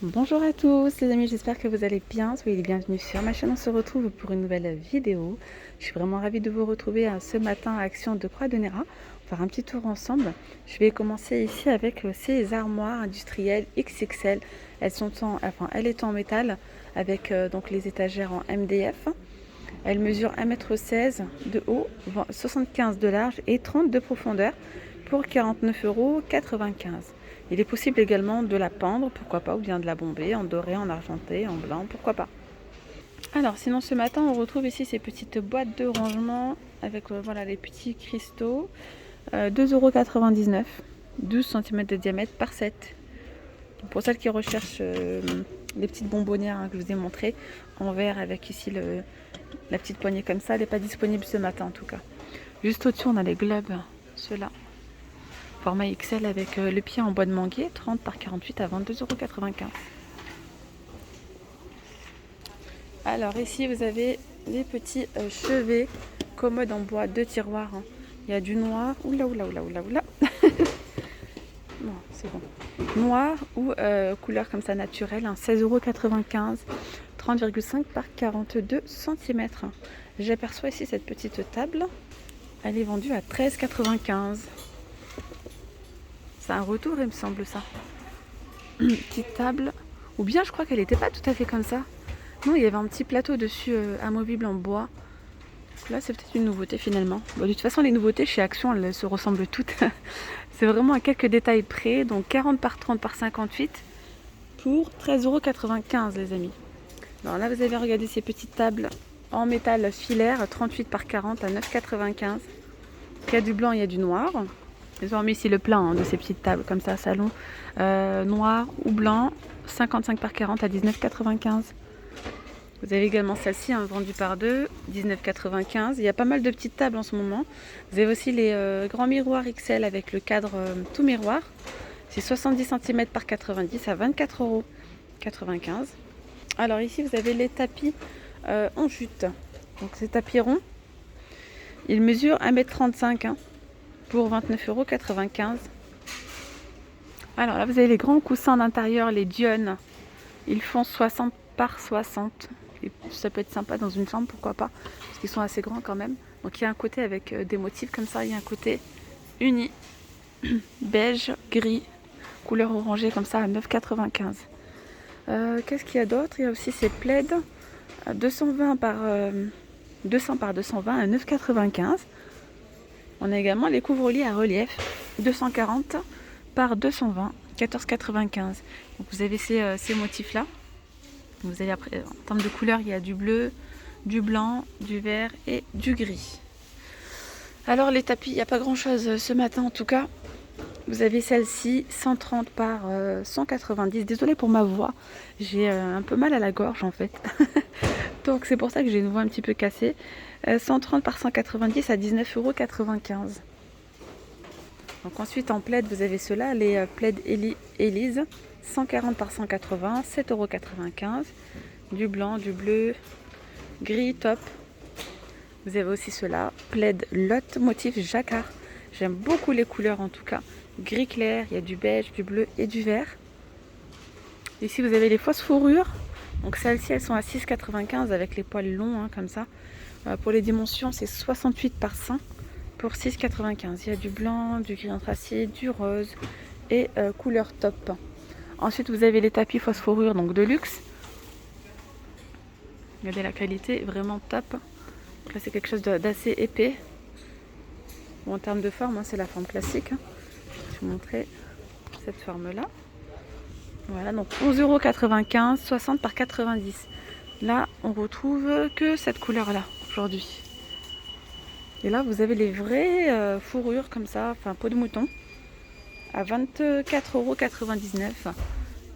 Bonjour à tous les amis, j'espère que vous allez bien, soyez les bienvenus sur ma chaîne, on se retrouve pour une nouvelle vidéo. Je suis vraiment ravie de vous retrouver ce matin à Action de Croix de Néra. On va faire un petit tour ensemble. Je vais commencer ici avec ces armoires industrielles XXL. Elle est en métal avec donc les étagères en MDF. Elle mesure 1,16 m de haut, 75 de large et 30 de profondeur pour 49,95 €. Il est possible également de la pendre, pourquoi pas, ou bien de la bomber en doré, en argenté, en blanc, pourquoi pas. Alors sinon ce matin on retrouve ici ces petites boîtes de rangement avec voilà les petits cristaux, 2,99 €, 12 cm de diamètre par 7. Pour celles qui recherchent les petites bonbonnières que je vous ai montrées en verre avec ici la petite poignée comme ça, elle n'est pas disponible ce matin en tout cas. Juste au-dessus on a les globes, ceux-là. Format XL avec le pied en bois de manguier, 30 par 48 à 22,95 €. Alors ici vous avez les petits chevets commodes en bois, 2 tiroirs. Il y a du noir, oula. Bon, c'est bon. Noir ou couleur comme ça naturelle, 16,95 €, 30,5 par 42 cm. J'aperçois ici cette petite table, elle est vendue à 13,95 €. C'est un retour, il me semble ça. Petite table, ou bien je crois qu'elle n'était pas tout à fait comme ça. Non, il y avait un petit plateau dessus amovible en bois. Là, c'est peut-être une nouveauté finalement. Bon, de toute façon, les nouveautés chez Action, elles se ressemblent toutes. C'est vraiment à quelques détails près. Donc 40 par 30 par 58 pour 13,95 € les amis. Alors là, vous avez regardé ces petites tables en métal filaire, 38 par 40 à 9,95 €. Il y a du blanc, il y a du noir. Ils ont mis ici le plein de ces petites tables comme ça, salon. Noir ou blanc, 55 par 40 à 19,95 €. Vous avez également celle-ci, vendue par deux, 19,95 €. Il y a pas mal de petites tables en ce moment. Vous avez aussi les grands miroirs XL avec le cadre tout miroir. C'est 70 cm par 90 à 24,95 €. Alors ici, vous avez les tapis en jute. Donc ces tapis ronds, ils mesurent 1,35 m pour 29,95 €. Alors là, vous avez les grands coussins d'intérieur, les Dion. Ils font 60 par 60. Et ça peut être sympa dans une chambre, pourquoi pas, parce qu'ils sont assez grands quand même. Donc il y a un côté avec des motifs comme ça, il y a un côté uni, beige, gris, couleur orangée comme ça à 9,95 €. Qu'est-ce qu'il y a d'autre? Il y a aussi ces plaids 220 par 200 par 220 à 9,95 €. On a également les couvre-lits à relief 240 par 220, 14,95 €. Donc vous avez ces motifs-là. Vous avez après, en termes de couleurs, il y a du bleu, du blanc, du vert et du gris. Alors les tapis, il n'y a pas grand-chose ce matin en tout cas. Vous avez celle-ci, 130 par 190. Désolée pour ma voix, j'ai un peu mal à la gorge en fait. Donc c'est pour ça que j'ai une voix un petit peu cassée. 130 par 190 à 19,95 €. Donc ensuite en plaid, vous avez ceux-là, les plaids Elise, 140 par 180, 7,95 €. Du blanc, du bleu, gris top. Vous avez aussi ceux-là, plaid Lot, motif jacquard. J'aime beaucoup les couleurs en tout cas. Gris clair, il y a du beige, du bleu et du vert. Ici vous avez les fausses fourrures. Donc celles-ci elles sont à 6,95 € avec les poils longs comme ça. Pour les dimensions c'est 68 par 100 pour 6,95 €. Il y a du blanc, du gris anthracite, du rose et couleur top. Ensuite vous avez les tapis fausses fourrures donc de luxe. Regardez la qualité, vraiment top. Donc là c'est quelque chose d'assez épais. Bon, en termes de forme, c'est la forme classique. Je vais vous montrer cette forme-là. Voilà, donc 11,95 €, 60 par 90. Là, on retrouve que cette couleur-là aujourd'hui. Et là, vous avez les vraies fourrures comme ça, enfin peau de mouton, à 24,99 €.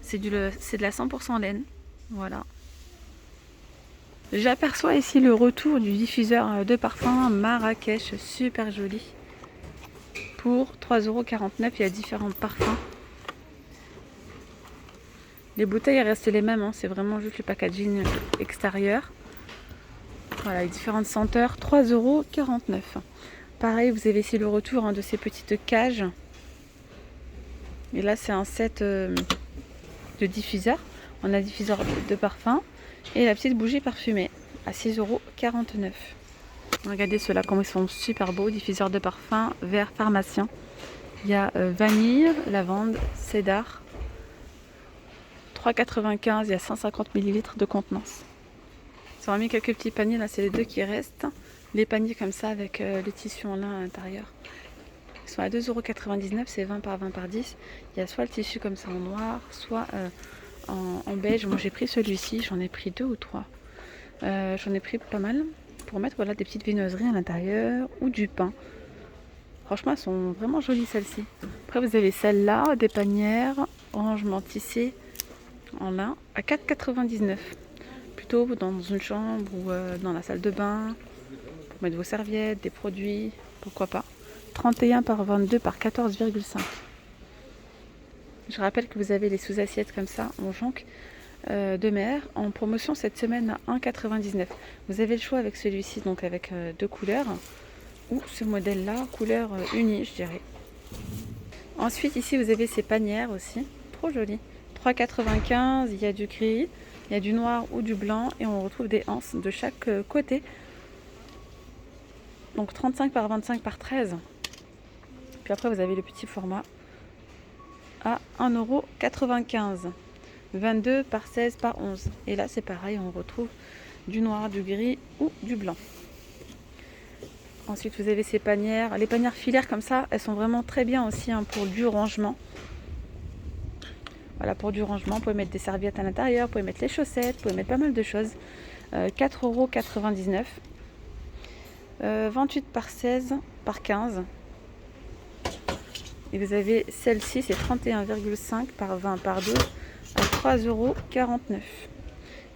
C'est de la 100% laine. Voilà. J'aperçois ici le retour du diffuseur de parfum Marrakech, super joli. Pour 3,49 €, il y a différents parfums. Les bouteilles restent les mêmes, c'est vraiment juste le packaging extérieur. Voilà, les différentes senteurs, 3,49 €. Pareil, vous avez ici le retour de ces petites cages. Et là, c'est un set de le diffuseur. On a le diffuseur de parfum et la petite bougie parfumée à 6,49 €. Regardez ceux-là, comment ils sont super beaux. Diffuseur de parfum vert pharmacien. Il y a vanille, lavande, cédar. 3,95 €, il y a 150 ml de contenance. Ils ont mis quelques petits paniers, là c'est les deux qui restent. Les paniers comme ça avec les tissus en lin à l'intérieur. Ils sont à 2,99 €, c'est 20 par 20 par 10. Il y a soit le tissu comme ça en noir, soit en beige. Moi j'ai pris celui-ci, j'en ai pris 2 ou 3. J'en ai pris pas mal pour mettre voilà, des petites viennoiseries à l'intérieur ou du pain. Franchement elles sont vraiment jolies celles-ci. Après vous avez celles-là, des panières rangement tissé en lin à 4,99 €. Plutôt dans une chambre ou dans la salle de bain, pour mettre vos serviettes, des produits, pourquoi pas. 31 par 22 par 14,5. Je rappelle que vous avez les sous-assiettes comme ça en jonc de mer en promotion cette semaine à 1,99 €. Vous avez le choix avec celui-ci, donc avec deux couleurs, ou ce modèle-là, couleur unie, je dirais. Ensuite, ici, vous avez ces panières aussi, trop jolies. 3,95 €, il y a du gris, il y a du noir ou du blanc, et on retrouve des anses de chaque côté. Donc 35 par 25 par 13. Puis après, vous avez le petit format à 1,95 €. 22 par 16 par 11. Et là, c'est pareil, on retrouve du noir, du gris ou du blanc. Ensuite, vous avez ces panières. Les panières filaires comme ça, elles sont vraiment très bien aussi pour du rangement. Voilà, pour du rangement, vous pouvez mettre des serviettes à l'intérieur, vous pouvez mettre les chaussettes, vous pouvez mettre pas mal de choses. 4,99 €. 28 par 16 par 15. Et vous avez celle-ci, c'est 31,5 par 20 par 12 à 3,49 €.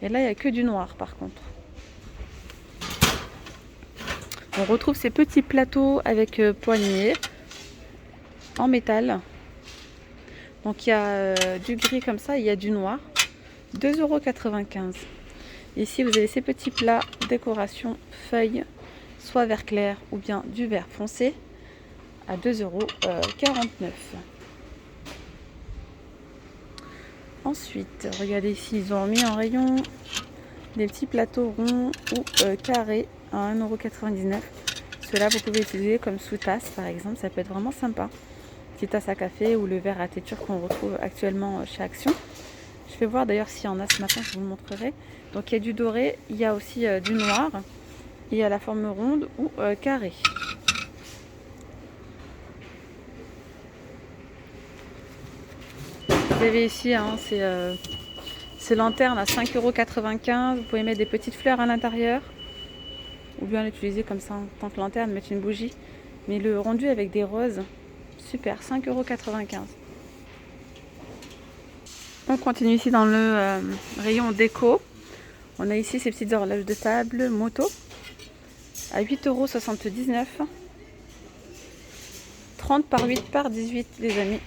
Et là, il n'y a que du noir par contre. On retrouve ces petits plateaux avec poignées en métal. Donc il y a du gris comme ça, il y a du noir. 2,95 €. Ici, vous avez ces petits plats décoration feuilles, soit vert clair ou bien du vert foncé à 2,49 €. Ensuite, regardez ici, ils ont mis en rayon des petits plateaux ronds ou carrés à 1,99 €. Ceux-là, vous pouvez utiliser comme sous-tasse, par exemple. Ça peut être vraiment sympa. Petite tasse à café ou le verre à têture qu'on retrouve actuellement chez Action. Je vais voir d'ailleurs s'il y en a ce matin, je vous le montrerai. Donc, il y a du doré, il y a aussi du noir. Il y a la forme ronde ou carrée. Vous avez ici, ces lanternes à 5,95 €. Vous pouvez mettre des petites fleurs à l'intérieur. Ou bien l'utiliser comme ça en tant que lanterne, mettre une bougie. Mais le rendu avec des roses, super, 5,95 €. On continue ici dans le rayon déco. On a ici ces petites horloges de table moto à 8,79 €. 30 par 8 par 18 les amis.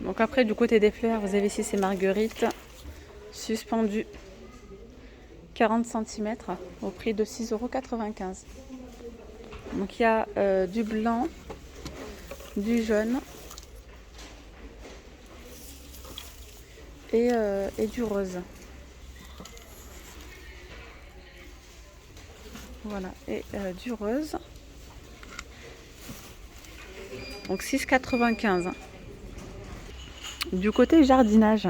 Donc après du côté des fleurs, vous avez ici ces marguerites suspendues 40 cm au prix de 6,95 €. Donc il y a du blanc, du jaune et du rose. Voilà, et du rose. Donc 6,95 €. Du côté jardinage,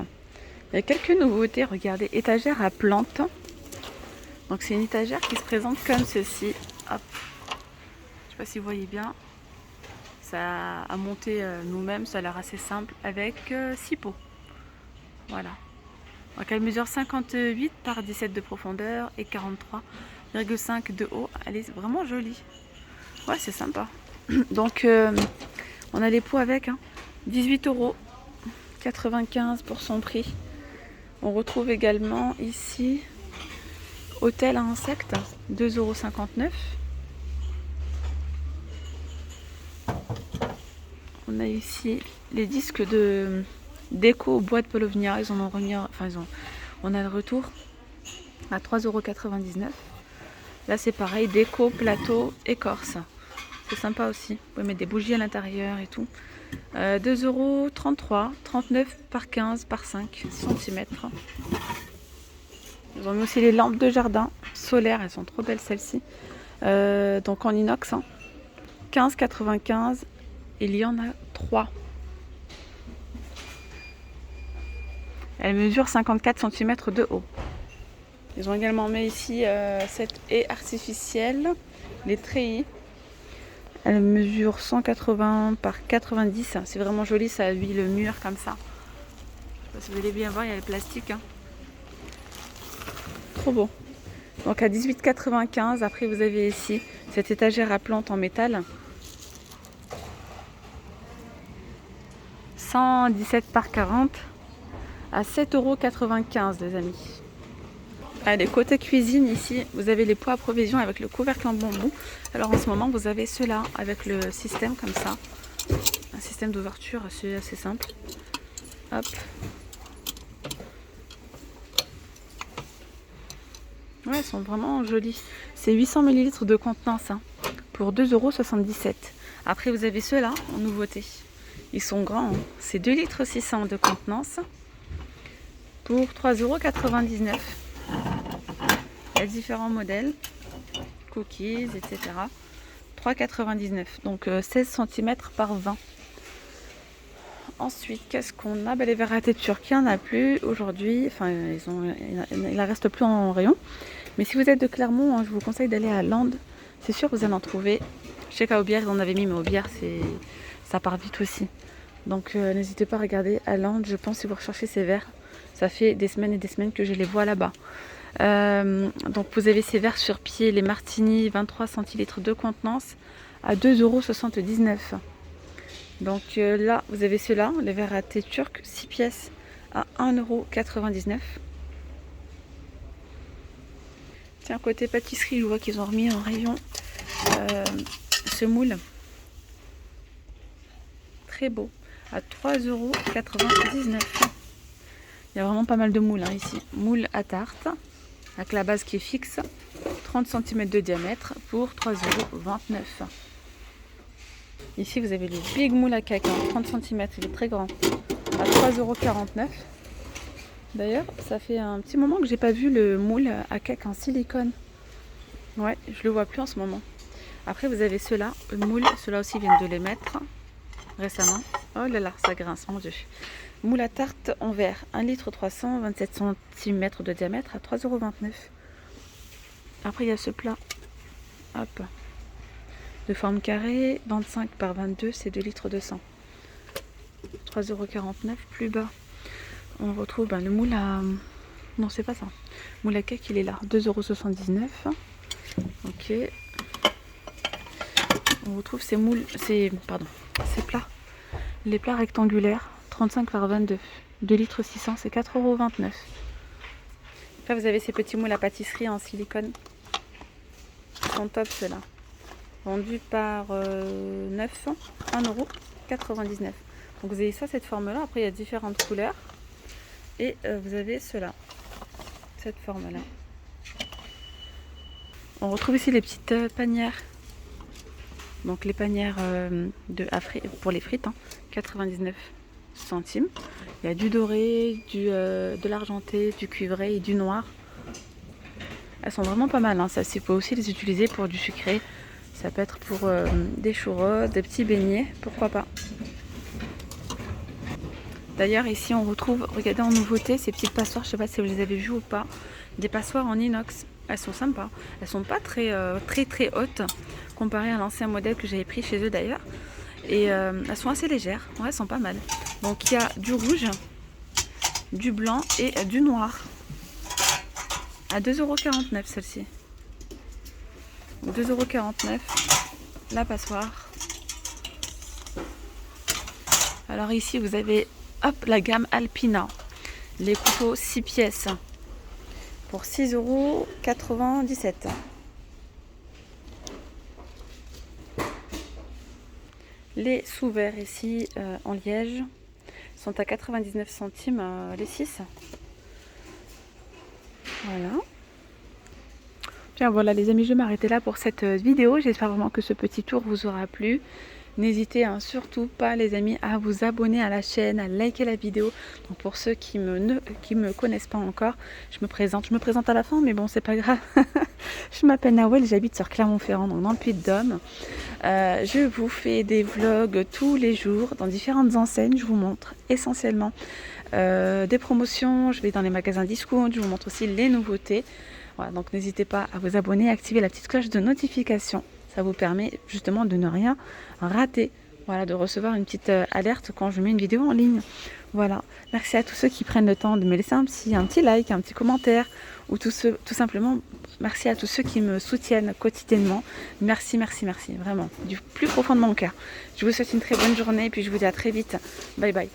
il y a quelques nouveautés. Regardez, étagère à plantes. Donc c'est une étagère qui se présente comme ceci. Hop. Je sais pas si vous voyez bien. Ça a monté nous-mêmes, ça a l'air assez simple avec 6 pots. Voilà. Donc elle mesure 58 par 17 de profondeur et 43,5 de haut. Elle est vraiment jolie. Ouais, c'est sympa. Donc on a les pots avec 18,95 € pour son prix. On retrouve également ici hôtel à insectes, 2,59 €. On a ici les disques de déco boîte Polovnia. Ils en ont remis, on a le retour à 3,99 €. Là c'est pareil, déco, plateau, écorce. C'est sympa aussi. Vous pouvez mettre des bougies à l'intérieur et tout. 2,33 €, 39 par 15 par 5 cm. Ils ont mis aussi les lampes de jardin solaires, elles sont trop belles celles-ci. Donc en inox, hein. 15,95 €, il y en a 3. Elle mesure 54 cm de haut. Ils ont également mis ici cette haie artificielle, les treillis. Elle mesure 180 par 90. C'est vraiment joli, ça habille le mur comme ça. Je sais pas si vous allez bien voir, il y a le plastique. Hein. Trop beau. Donc à 18,95 €. Après vous avez ici cette étagère à plantes en métal. 117 par 40 à 7,95 € les amis. Allez, côté cuisine ici, vous avez les pots à provision avec le couvercle en bambou. Alors en ce moment, vous avez ceux-là avec le système comme ça. Un système d'ouverture assez simple. Hop. Ouais, elles sont vraiment jolies. C'est 800 ml de contenance hein, pour 2,77 €. Après, vous avez ceux-là en nouveauté. Ils sont grands. Hein. C'est 2,6 litres de contenance pour 3,99 €. Il y a différents modèles, cookies, etc. 3,99 €, donc 16 cm par 20. Ensuite, qu'est-ce qu'on a? Les verres à tête turque, il n'y en a plus aujourd'hui. Enfin, il ne reste plus en rayon. Mais si vous êtes de Clermont, hein, je vous conseille d'aller à Landes. C'est sûr, vous allez en trouver. Je sais qu'à Aubière, ils en avaient mis, mais Aubière, ça part vite aussi. Donc, n'hésitez pas à regarder à Landes. Je pense si vous recherchez ces verres, ça fait des semaines et des semaines que je les vois là-bas. Donc vous avez ces verres sur pied, les Martini 23 centilitres de contenance à 2,79 €. Donc là vous avez ceux-là, les verres à thé turc 6 pièces à 1,99 €. Tiens, côté pâtisserie, je vois qu'ils ont remis en rayon ce moule très beau à 3,99 €. Il y a vraiment pas mal de moules hein, ici. Moule à tarte avec la base qui est fixe, 30 cm de diamètre pour 3,29 €. Ici vous avez le Big Moule à cake, hein, 30 cm, il est très grand, à 3,49 €. D'ailleurs, ça fait un petit moment que j'ai pas vu le moule à cake en silicone. Ouais, je le vois plus en ce moment. Après vous avez ceux-là, le moule, ceux-là aussi viennent de les mettre récemment. Oh là là, ça grince, mon dieu. Moule à tarte en verre, 1,3 litre, 27 cm de diamètre à 3,29 €. Après, il y a ce plat. Hop. De forme carrée, 25 par 22, c'est 2,2 litres. 3,49 €. Plus bas, on retrouve le moule à... Non, c'est pas ça. Moule à cake, il est là. 2,79 €. Ok. On retrouve ces moules... Ces plats. Les plats rectangulaires. 35 par 22, 2,6 litres, c'est 4,29 €. Après vous avez ces petits moules à pâtisserie en silicone. Ils sont top ceux-là. Vendus par 9, 1,99 €. Donc vous avez ça, cette forme-là. Après il y a différentes couleurs. Et vous avez ceux-là. Cette forme-là. On retrouve ici les petites panières. Donc les panières pour les frites, hein, 99 centimes. Il y a du doré, de l'argenté, du cuivré et du noir. Elles sont vraiment pas mal. Hein. Ça, c'est peut aussi les utiliser pour du sucré. Ça peut être pour des churros, des petits beignets, pourquoi pas. D'ailleurs, ici, on retrouve, regardez en nouveauté, ces petites passoires. Je sais pas si vous les avez vues ou pas. Des passoires en inox. Elles sont sympas. Elles sont pas très hautes comparées à l'ancien modèle que j'avais pris chez eux d'ailleurs. Et elles sont assez légères. Ouais, elles sont pas mal. Donc il y a du rouge, du blanc et du noir. À 2,49 € celle-ci. 2,49 € la passoire. Alors ici vous avez la gamme Alpina. Les couteaux 6 pièces pour 6,97 €. Les sous-verres ici en liège sont à 99 centimes les 6. Voilà. Bien voilà les amis, je vais m'arrêter là pour cette vidéo. J'espère vraiment que ce petit tour vous aura plu. N'hésitez surtout pas les amis à vous abonner à la chaîne, à liker la vidéo. Donc pour ceux qui me connaissent pas encore, je me présente à la fin, mais bon c'est pas grave. Je m'appelle Nawel, j'habite sur Clermont-Ferrand, donc dans le Puy-de-Dôme. Je vous fais des vlogs tous les jours dans différentes enseignes. Je vous montre essentiellement des promotions, je vais dans les magasins discount, je vous montre aussi les nouveautés. Voilà, donc n'hésitez pas à vous abonner, à activer la petite cloche de notification. Ça vous permet justement de ne rien rater. Voilà, de recevoir une petite alerte quand je mets une vidéo en ligne. Voilà, merci à tous ceux qui prennent le temps de me laisser un petit like, un petit commentaire, ou tout simplement merci à tous ceux qui me soutiennent quotidiennement. Merci, merci, merci, vraiment, du plus profond de mon cœur. Je vous souhaite une très bonne journée et puis je vous dis à très vite. Bye bye.